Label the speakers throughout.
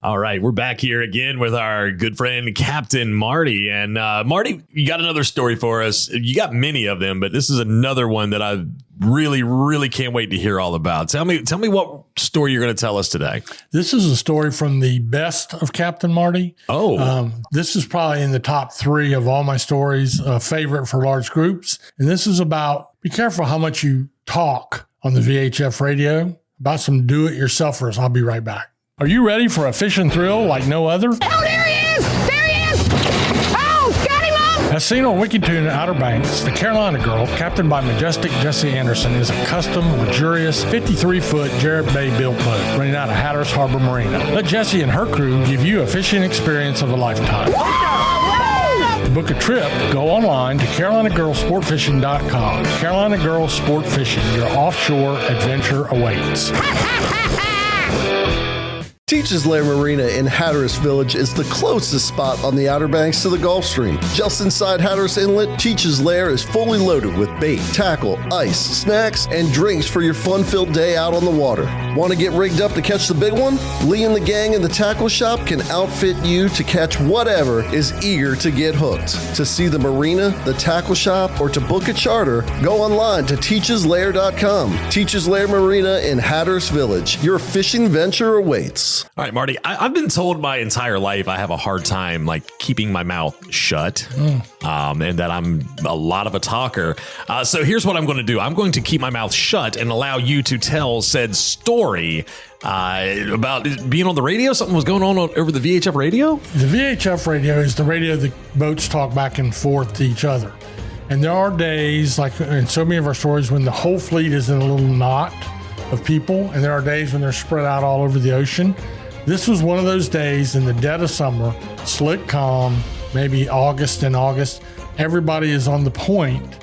Speaker 1: All right, we're back here again with our good friend Captain Marty. And Marty, you got another story for us. You got many of them, but this is another one that I really, really can't wait to hear all about. Tell me what story you're going to tell us today.
Speaker 2: This is a story from the best of Captain Marty. This is probably in the top 3 of all my stories, favorite for large groups. And this is about, be careful how much you talk on the VHF radio about some do-it-yourselfers. I'll be right back. Are you ready for a fishing thrill like no other?
Speaker 3: Oh, there he is! There he is! Oh, got him up!
Speaker 2: As seen on Wikitoon Outer Banks, the Carolina Girl, captained by majestic Jesse Anderson, is a custom, luxurious, 53-foot Jarrett Bay built boat running out of Hatteras Harbor Marina. Let Jesse and her crew give you a fishing experience of a lifetime. To book a trip, go online to CarolinaGirlSportFishing.com. Carolina Girl Sport Fishing, your offshore adventure awaits.
Speaker 4: Teachers Lair Marina in Hatteras Village is the closest spot on the Outer Banks to the Gulf Stream. Just inside Hatteras Inlet, Teachers Lair is fully loaded with bait, tackle, ice, snacks, and drinks for your fun-filled day out on the water. Want to get rigged up to catch the big one? Lee and the gang in the tackle shop can outfit you to catch whatever is eager to get hooked. To see the marina, the tackle shop, or to book a charter, go online to teacheslair.com. Teachers Lair Marina in Hatteras Village. Your fishing venture awaits.
Speaker 1: All right, Marty, I've been told my entire life I have a hard time like keeping my mouth shut and that I'm a lot of a talker. So here's what I'm going to do. I'm going to keep my mouth shut and allow you to tell said story about being on the radio. Something was going on over the VHF radio?
Speaker 2: The VHF radio is the radio that boats talk back and forth to each other. And there are days, like in so many of our stories, when the whole fleet is in a little knot of people, and there are days when they're spread out all over the ocean. This was one of those days in the dead of summer, slick calm, maybe August. Everybody is on the point,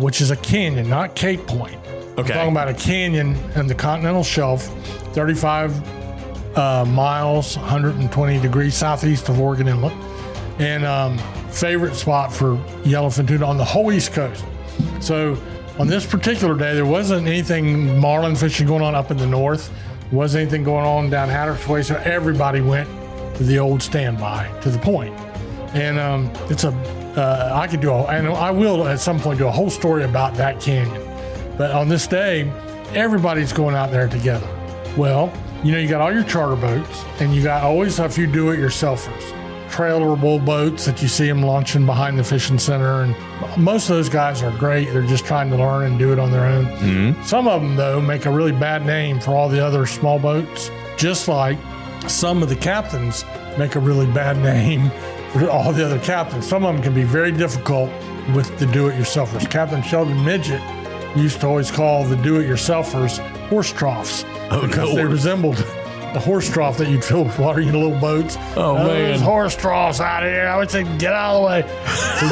Speaker 2: which is a canyon, not Cape Point. Okay. I'm talking about a canyon in the continental shelf, 35 miles, 120 degrees southeast of Oregon Inlet, and favorite spot for yellowfin tuna on the whole East Coast. So on this particular day, there wasn't anything marlin fishing going on up in the north. There wasn't anything going on down Hatteras Way, so everybody went to the old standby, to the point. And I could do and I will at some point do a whole story about that canyon. But on this day, everybody's going out there together. Well, you got all your charter boats, and you got always a few do-it-yourselfers. Trailable boats that you see them launching behind the fishing center, and most of those guys are great. They're just trying to learn and do it on their own. Mm-hmm. Some of them, though, make a really bad name for all the other small boats, just like some of the captains make a really bad name for all the other captains. Some of them can be very difficult with the do-it-yourselfers. Captain Sheldon Midget used to always call the do-it-yourselfers horse troughs because they resembled the horse trough that you'd fill with water in little boats. Oh, man. There's horse troughs out here. I would say, get out of the way. So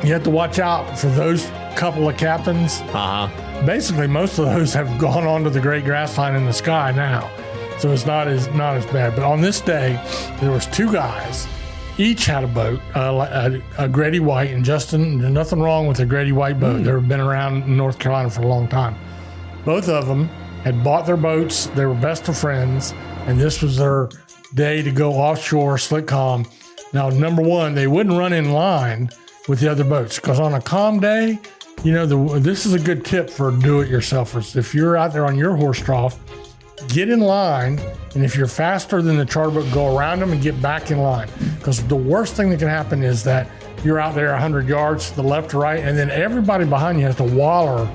Speaker 2: you have to watch out for those couple of captains. Basically, most of those have gone on to the great grass line in the sky now. So it's not as bad. But on this day, there was 2 guys. Each had a boat, a Grady White. And Justin, there's nothing wrong with a Grady White boat. They've been around in North Carolina for a long time. Both of them had bought their boats. They were best of friends, and this was their day to go offshore, slick calm. Now, number one, they wouldn't run in line with the other boats, because on a calm day, this is a good tip for do-it-yourselfers. If you're out there on your horse trough, get in line, and if you're faster than the charter boat, go around them and get back in line, because the worst thing that can happen is that you're out there 100 yards to the left or right, and then everybody behind you has to waller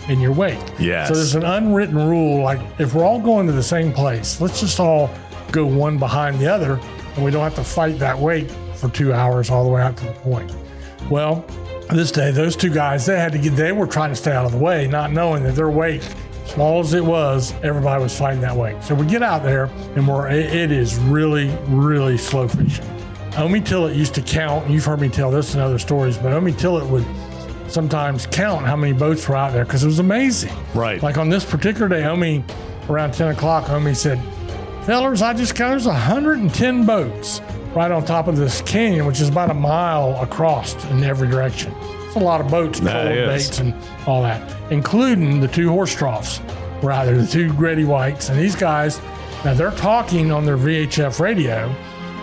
Speaker 2: in your wake. Yes. So there's an unwritten rule, like if we're all going to the same place, let's just all go one behind the other, and we don't have to fight that wake for 2 hours all the way out to the point. Well, this day, those 2 guys, they were trying to stay out of the way, not knowing that their wake, small as it was, everybody was fighting that wake. So we get out there, and it is really, really slow fishing. Omi Tillett used to count, you've heard me tell this in other stories, but Omi Tillett would sometimes count how many boats were out there, because it was amazing. Right. Like on this particular day, Omi, around 10 o'clock, Omi said, "Fellers, I just counted 110 boats right on top of this canyon, which is about a mile across in every direction." It's a lot of boats, baits and all that, including the 2 horse troughs were out there, the 2 Grady Whites. And these guys, Now they're talking on their VHF radio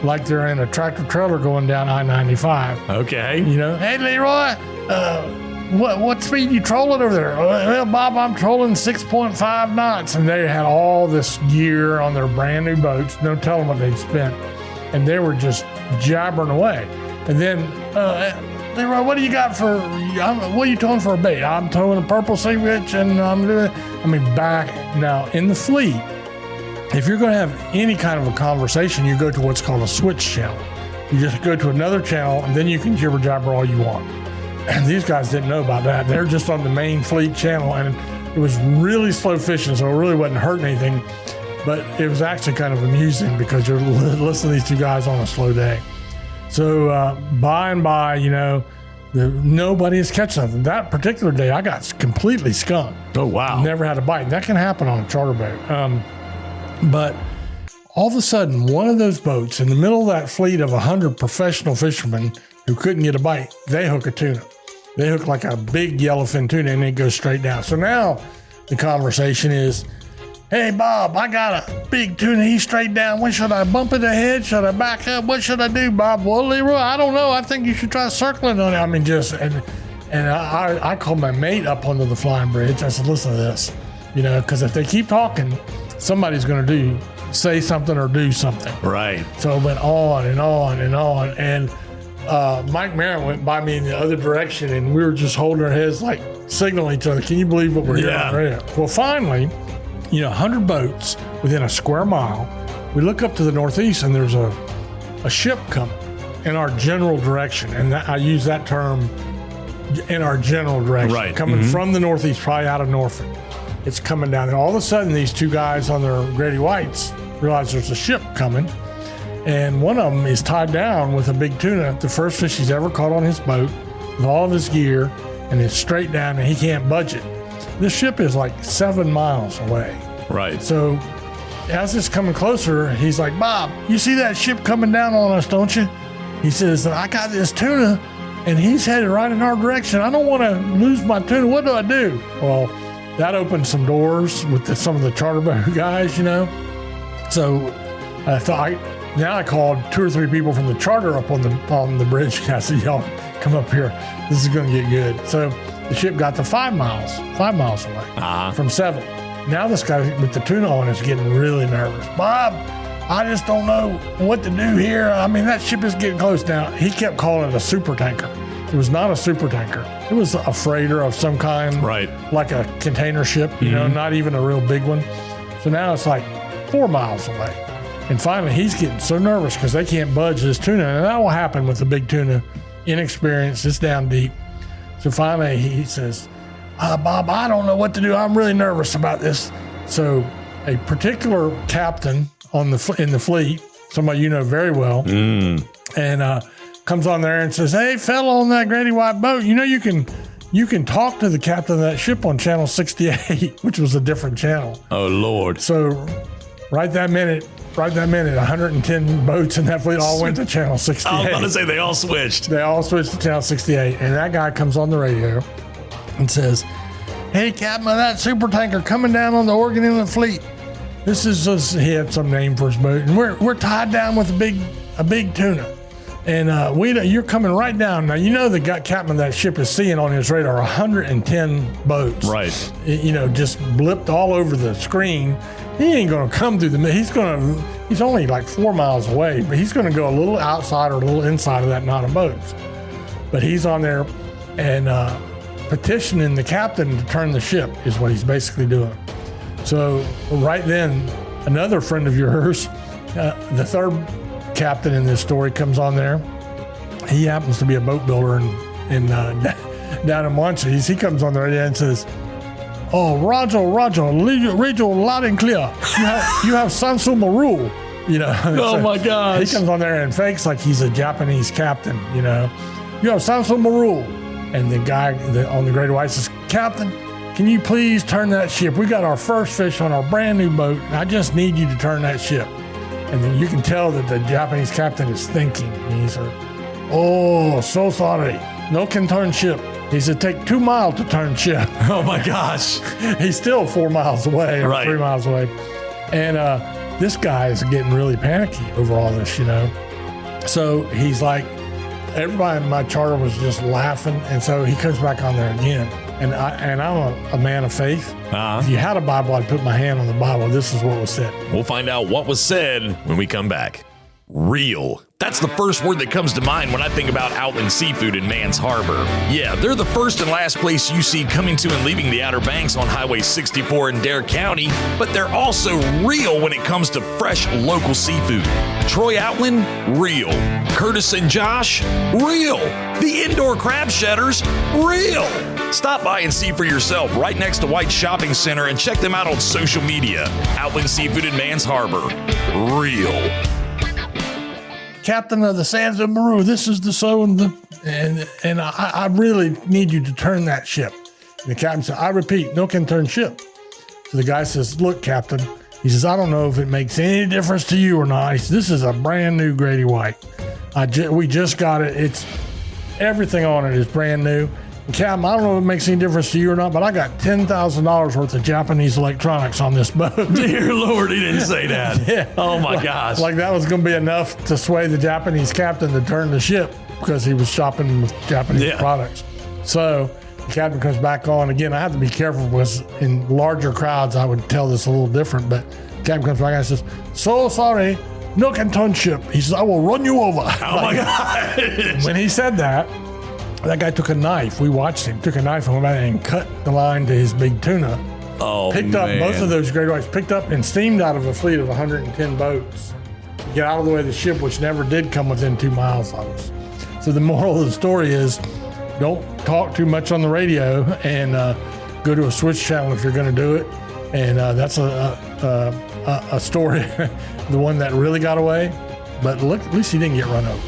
Speaker 2: like they're in a tractor trailer going down I-95.
Speaker 1: Okay.
Speaker 2: You know, hey Leroy, what speed you trolling over there? Well, Bob, I'm trolling 6.5 knots. And they had all this gear on their brand new boats. Don't tell them what they spent. And they were just jabbering away. And then, Leroy, what do you got for, what are you towing for a bait? I'm towing a purple sea witch and I'm doing, back now in the fleet. If you're going to have any kind of a conversation, you go to what's called a switch channel. You just go to another channel and then you can jibber jabber all you want. And these guys didn't know about that. They're just on the main fleet channel and it was really slow fishing, so it really wasn't hurting anything. But it was actually kind of amusing because you're listening to these two guys on a slow day. So by and by, nobody is catching something. That particular day, I got completely skunked.
Speaker 1: Oh, wow.
Speaker 2: Never had a bite. And that can happen on a charter boat. But all of a sudden, one of those boats in the middle of that fleet of 100 professional fishermen who couldn't get a bite, they hook a tuna. They hook like a big yellowfin tuna and it goes straight down. So now the conversation is, hey, Bob, I got a big tuna. He's straight down. When should I bump it ahead? Should I back up? What should I do, Bob? Well, Leroy, I don't know. I think you should try circling on it. And I called my mate up onto the flying bridge. I said, listen to this, because if they keep talking, somebody's going to say something or do something.
Speaker 1: Right.
Speaker 2: So it went on and on and on. And Mike Merritt went by me in the other direction, and we were just holding our heads, like signaling each other. Can you believe what we're hearing right now? Well, finally, 100 boats within a square mile. We look up to the northeast, and there's a ship coming in our general direction. And I use that term, in our general direction.
Speaker 1: Right.
Speaker 2: Coming from the northeast, probably out of Norfolk. It's coming down. And all of a sudden, these two guys on their Grady Whites realize there's a ship coming. And one of them is tied down with a big tuna, the first fish he's ever caught on his boat, with all of his gear, and it's straight down, and he can't budge it. This ship is like 7 miles away.
Speaker 1: Right.
Speaker 2: So as it's coming closer, he's like, Bob, you see that ship coming down on us, don't you? He says, I got this tuna, and he's headed right in our direction. I don't want to lose my tuna. What do I do? Well, that opened some doors with some of the charter boat guys, So I thought, now I called 2 or 3 people from the charter up on the bridge. And I said, y'all come up here. This is going to get good. So the ship got to 5 miles away from 7. Now this guy with the tuna on is getting really nervous. Bob, I just don't know what to do here. That ship is getting close now. He kept calling it a super tanker. It was not a super tanker. It was a freighter of some kind. Right. Like a container ship, not even a real big one. So now it's like 4 miles away. And finally, he's getting so nervous because they can't budge this tuna. And that will happen with the big tuna. Inexperienced, it's down deep. So finally, he says, Bob, I don't know what to do. I'm really nervous about this. So a particular captain in the fleet, somebody very well, and comes on there and says, hey, fella on that Grady White boat, you can talk to the captain of that ship on channel 68, which was a different channel.
Speaker 1: Oh, Lord.
Speaker 2: So right that minute, 110 boats in that fleet all went to channel 68.
Speaker 1: I was about to say they all switched.
Speaker 2: They all switched to channel 68. And that guy comes on the radio and says, hey, Captain of that super tanker coming down on the Oregon Inlet Fleet. This is just, he had some name for his boat. And we're tied down with a big tuna. And you're coming right down. Now, the captain of that ship is seeing on his radar 110 boats. Right. Just blipped all over the screen. He ain't going to come through he's only like 4 miles away, but he's going to go a little outside or a little inside of that knot of boats. But he's on there and petitioning the captain to turn the ship is what he's basically doing. So right then, another friend of yours, the third captain in this story, comes on there. He happens to be a boat builder in down in Montrose. He comes on the radio and says, oh, Roger, read your loud and clear. You have Sansu Maru,
Speaker 1: Oh, my gosh.
Speaker 2: He comes on there and fakes like he's a Japanese captain, You have Sansu Maru. And the guy on the Grady White says, Captain, can you please turn that ship? We got our first fish on our brand new boat. And I just need you to turn that ship. And then you can tell that the Japanese captain is thinking. And he said, oh, so sorry. No can turn ship. He said, take 2 miles to turn ship.
Speaker 1: Oh, my gosh.
Speaker 2: He's still 4 miles away or 3 miles away. And this guy is getting really panicky over all this, So he's like, everybody in my charter was just laughing. And so he comes back on there again. And I'm a man of faith. If you had a Bible, I'd put my hand on the Bible. This is what was said.
Speaker 1: We'll find out what was said when we come back. Real. That's the first word that comes to mind when I think about Outland Seafood in Mans Harbor. Yeah, they're the first and last place you see coming to and leaving the Outer Banks on Highway 64 in Dare County, but they're also real when it comes to fresh local seafood. Troy Outland, real. Curtis and Josh, real. The indoor crab shedders, real. Stop by and see for yourself right next to White Shopping Center and check them out on social media. Outland Seafood in Mans Harbor, real.
Speaker 2: Captain of the Sands of Maru, this is the so and I really need you to turn that ship. And the captain said, I repeat, no can turn ship. So the guy says, look, Captain, he says, I don't know if it makes any difference to you or not. He says, this is a brand new Grady White. We just got it. It's everything on it is brand new. And Captain, I don't know if it makes any difference to you or not, but I got $10,000 worth of Japanese electronics on this boat.
Speaker 1: Dear Lord, he didn't say that.
Speaker 2: Yeah.
Speaker 1: Oh my gosh.
Speaker 2: Like that was going to be enough to sway the Japanese captain to turn the ship because he was shopping with Japanese products. So the captain comes back on again. I have to be careful because in larger crowds, I would tell this a little different, but the captain comes back and says, so sorry, no can turn ship. He says, I will run you over.
Speaker 1: Oh my God.
Speaker 2: When he said that guy took a knife. We watched him, took a knife and went back and cut the line to his big tuna.
Speaker 1: Oh,
Speaker 2: picked up both of those Great Whites, picked up and steamed out of a fleet of 110 boats to get out of the way of the ship, which never did come within 2 miles of us. So the moral of the story is don't talk too much on the radio and go to a switch channel if you're going to do it. And that's a story, the one that really got away. But look, at least he didn't get run over.